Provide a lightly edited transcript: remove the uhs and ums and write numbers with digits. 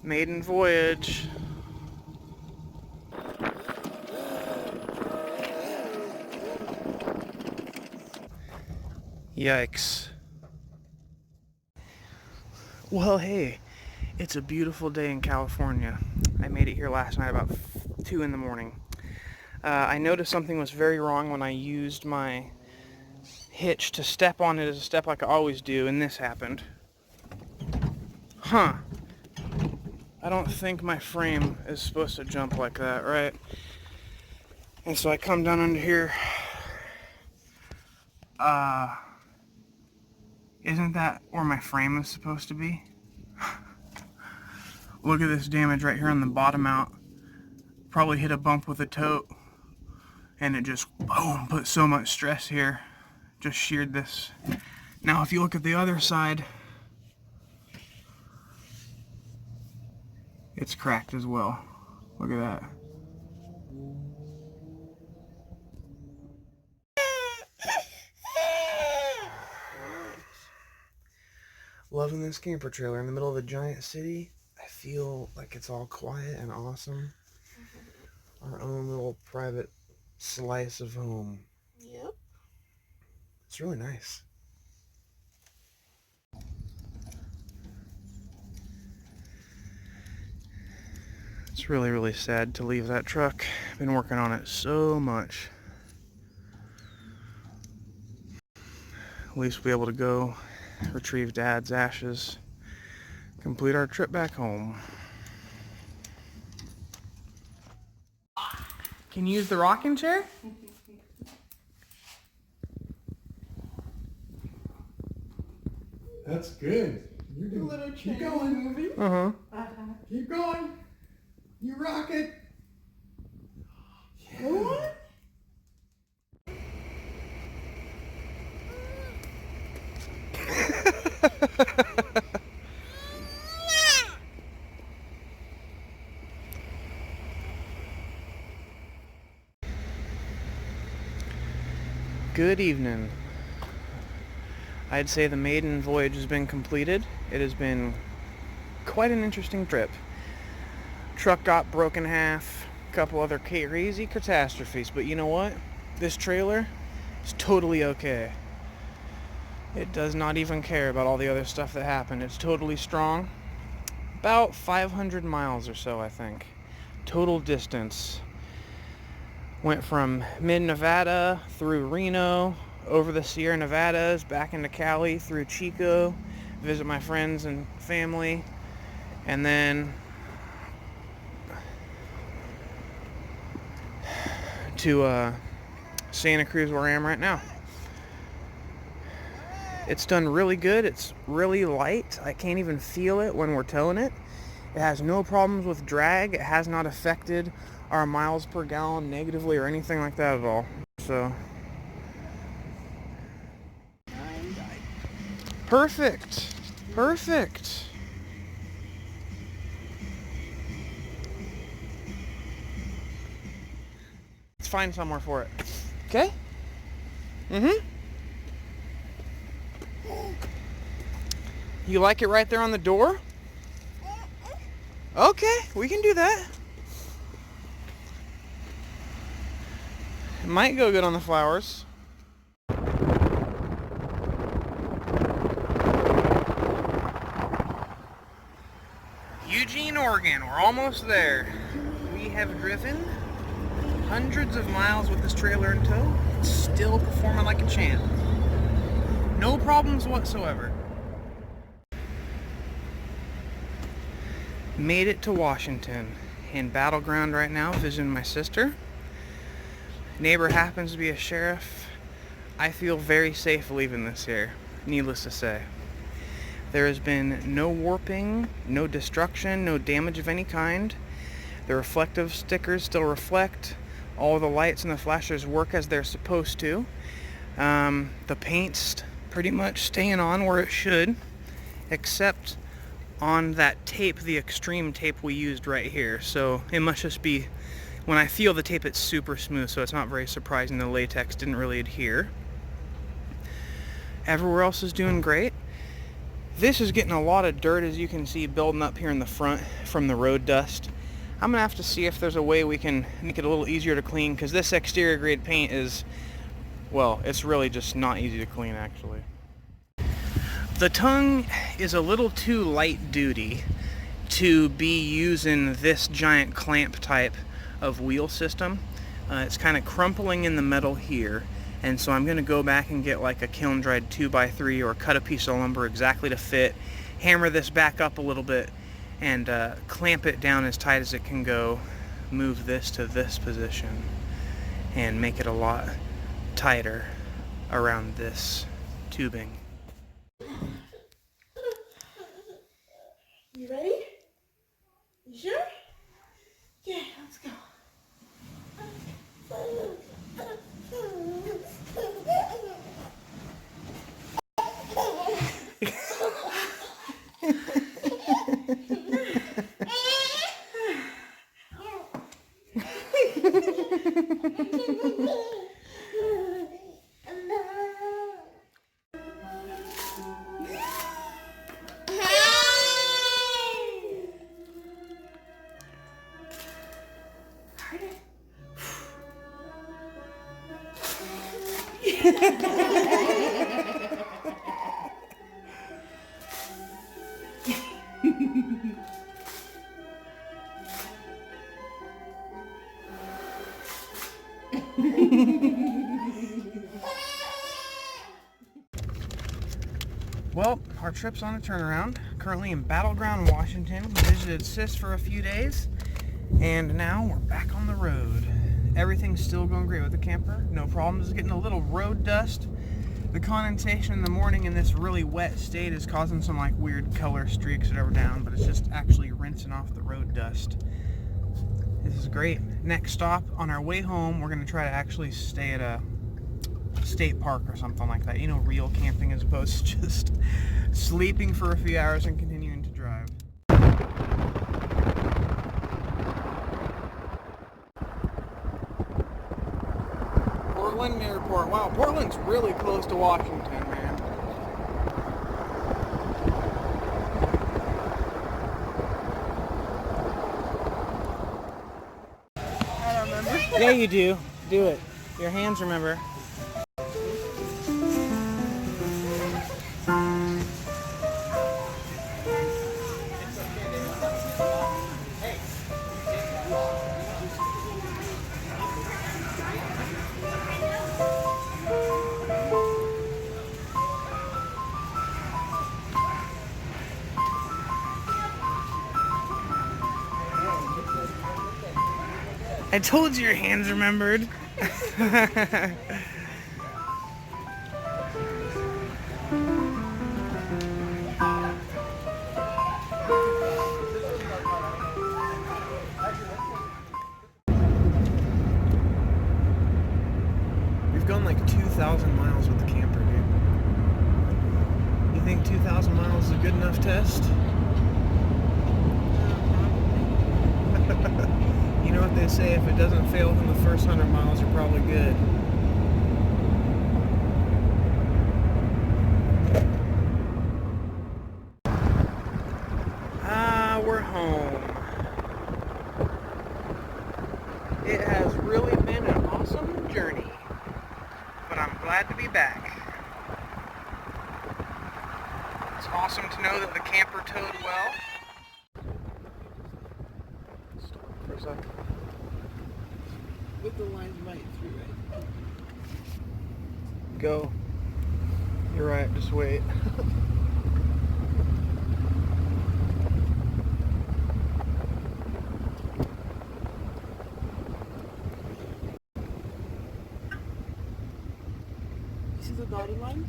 Maiden voyage. Yikes. Well, hey, it's a beautiful day in California. I made it here last night about 2 in the morning. I noticed something was very wrong when I used my hitch to step on it as a step like I always do, and this happened. Huh. I don't think my frame is supposed to jump like that, right? And so I come down under here. Isn't that where my frame is supposed to be? Look at this damage right here on the bottom out. Probably hit a bump with a tote, and it just, boom, put so much stress here. Just sheared this. Now if you look at the other side, it's cracked as well. Look at that. Loving this camper trailer in the middle of a giant city. I feel like it's all quiet and awesome. Our own little private slice of home. Yep. It's really nice. It's really, really sad to leave that truck. I've been working on it so much. At least we'll be able to go retrieve Dad's ashes, complete our trip back home. Can you use the rocking chair? That's good. You're doing. Little Keep chair going. moving. Uh-huh. Keep going. You rock it. Yeah. What? Good evening. I'd say the maiden voyage has been completed. It has been quite an interesting trip. Truck got broken in half, a couple other crazy catastrophes, but you know what? This trailer is totally okay. It does not even care about all the other stuff that happened. It's totally strong. About 500 miles or so, I think. Total distance. Went from mid-Nevada through Reno, over the Sierra Nevadas, back into Cali, through Chico, visit my friends and family, and then to Santa Cruz, where I am right now. It's done really good. It's really light. I can't even feel it when we're towing it. It has no problems with drag. It has not affected our miles per gallon negatively or anything like that at all. So perfect. Perfect. Let's find somewhere for it. Okay? Mm-hmm. You like it right there on the door? Okay, we can do that. It might go good on the flowers. Eugene, Oregon, we're almost there. We have driven hundreds of miles with this trailer in tow. It's still performing like a champ. No problems whatsoever. Made it to Washington. In Battleground right now, visiting my sister. Neighbor happens to be a sheriff. I feel very safe leaving this here, needless to say. There has been no warping, no destruction, no damage of any kind. The reflective stickers still reflect. All the lights and the flashers work as they're supposed to. The paint's pretty much staying on where it should, except on that tape, the extreme tape we used right here. So it must just be, when I feel the tape, it's super smooth, so it's not very surprising the latex didn't really adhere. Everywhere else is doing great. This is getting a lot of dirt, as you can see, building up here in the front from the road dust. I'm gonna have to see if there's a way we can make it a little easier to clean, because this exterior grade paint is, well, it's really just not easy to clean actually. The tongue is a little too light duty to be using this giant clamp type of wheel system. It's kind of crumpling in the metal here, and so I'm going to go back and get like a kiln dried 2x3 or cut a piece of lumber exactly to fit, hammer this back up a little bit, and clamp it down as tight as it can go, move this to this position, and make it a lot tighter around this tubing. You ready? You sure? Okay, let's go. Well, our trip's on a turnaround. Currently in Battleground, Washington. We visited Sis for a few days, and now we're back on the road. Everything's still going great with the camper. No problems. It's getting a little road dust. The condensation in the morning in this really wet state is causing some like weird color streaks or whatever down, but it's just actually rinsing off the road dust. This is great. Next stop on our way home, we're going to try to actually stay at a state park or something like that. You know, real camping as opposed to just sleeping for a few hours and continuing to drive. Portland Airport. Wow, Portland's really close to Washington, man. I don't remember. Yeah, you do. Do it. Your hands remember. I told you your hands remembered. We've gone like 2,000 miles with the camper, dude. You think 2,000 miles is a good enough test? You know what they say, if it doesn't fail within the first 100 miles, you're probably good. We're home. It has really been an awesome journey, but I'm glad to be back. It's awesome to know that the camper towed well. Stop for a second. With the lines right through it. Go. You're right, just wait. You see the dotted lines?